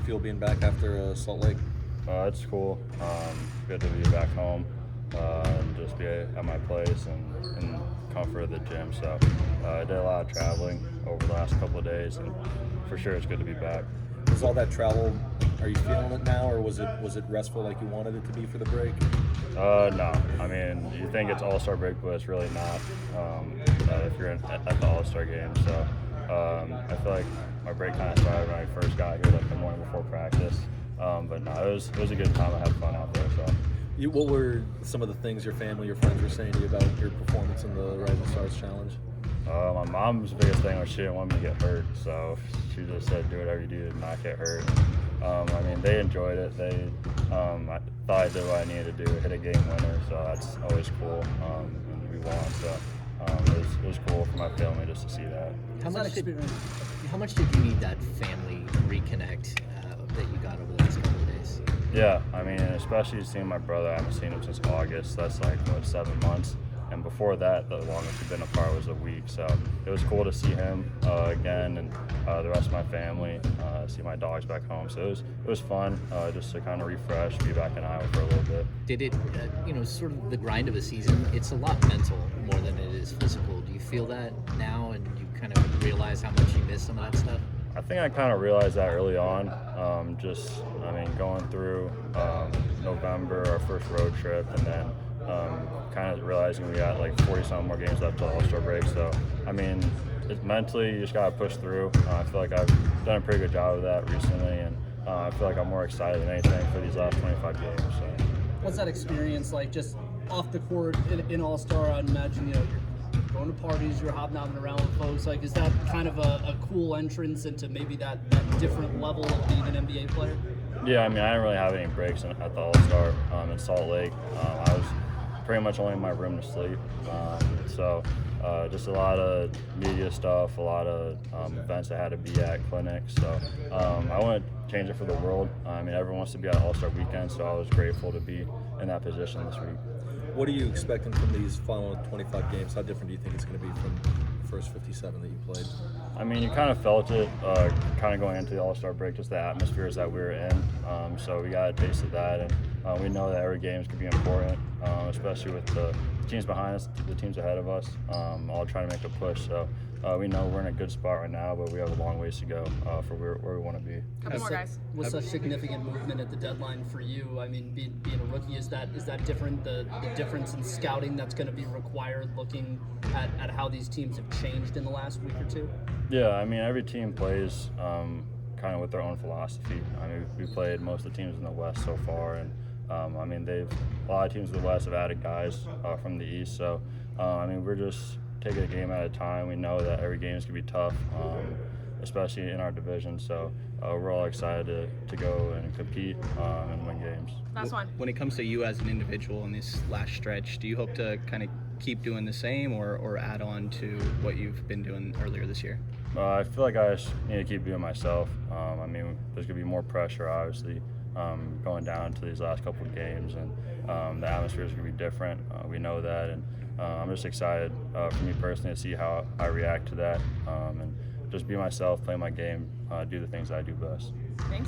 feel being back after Salt Lake? It's cool. Good to be back home and just be at my place and in comfort of the gym. So I did a lot of traveling over the last couple of days, and for sure it's good to be back. Was all that travel, are you feeling it now, or was it restful like you wanted it to be for the break? No. I mean, you think it's All-Star break, but it's really not if you're at the All-Star game. So I feel like my break kind of started when I first got here, like the morning before practice. But no, it was a good time. I had fun out there. So. What were some of the things your family, your friends were saying to you about your performance in the Rising Stars Challenge? My mom's biggest thing was she didn't want me to get hurt, so she just said do whatever you do to not get hurt. I mean, they enjoyed it. I thought I did what I needed to do, hit a game winner, so that's always cool. And we won, so it was cool for my family just to see that. How much did you need that family reconnect that you got over the last couple of days? Yeah, I mean, especially seeing my brother. I haven't seen him since August. That's like, 7 months. And before that, the longest we've been apart was a week. So it was cool to see him again, and the rest of my family, see my dogs back home. So it was fun just to kind of refresh, be back in Iowa for a little bit. Did it, sort of the grind of a season, it's a lot mental more than it is physical. Do you feel that now, and you kind of realize how much you miss some of that stuff? I think I kind of realized that early on. Going through November, our first road trip, and then kind of realizing we got like 40-something more games left till All-Star break. So, I mean, it's mentally, you just got to push through. I feel like I've done a pretty good job of that recently, and I feel like I'm more excited than anything for these last 25 games. So. What's that experience like just off the court in All-Star? I'd imagine, you're going to parties, you're hobnobbing around with folks. Like, is that kind of a cool entrance into maybe that different level of being an NBA player? Yeah, I mean, I didn't really have any breaks at the All-Star in Salt Lake. I was pretty much only in my room to sleep. Just a lot of media stuff, a lot of events I had to be at, clinics. So I wouldn't change it for the world. I mean, everyone wants to be at AllStar Weekend, so I was grateful to be in that position this week. What are you expecting from these following 25 games? How different do you think it's going to be from the first 57 that you played? I mean, you kind of felt it kind of going into the All-Star break, just the atmospheres that we were in. So we got a taste of that, and we know that every game is going to be important, especially with the teams behind us, the teams ahead of us, all trying to make a push. So we know we're in a good spot right now, but we have a long ways to go for where we want to be. Couple more guys. With such significant movement at the deadline for you, I mean, being a rookie, is that different? The difference in scouting that's going to be required, looking at how these teams have changed in the last week or two? Yeah, I mean, every team plays kind of with their own philosophy. I mean, we played most of the teams in the West so far, and a lot of teams in the West have added guys from the East. So, we're just taking a game at a time. We know that every game is going to be tough, especially in our division. So we're all excited to go and compete and win games. Last one. When it comes to you as an individual in this last stretch, do you hope to kind of keep doing the same or add on to what you've been doing earlier this year? I feel like I just need to keep doing myself. There's going to be more pressure, obviously, going down to these last couple of games, and the atmosphere is going to be different. We know that, and I'm just excited for me personally to see how I react to that, and just be myself, play my game, do the things I do best. Thanks.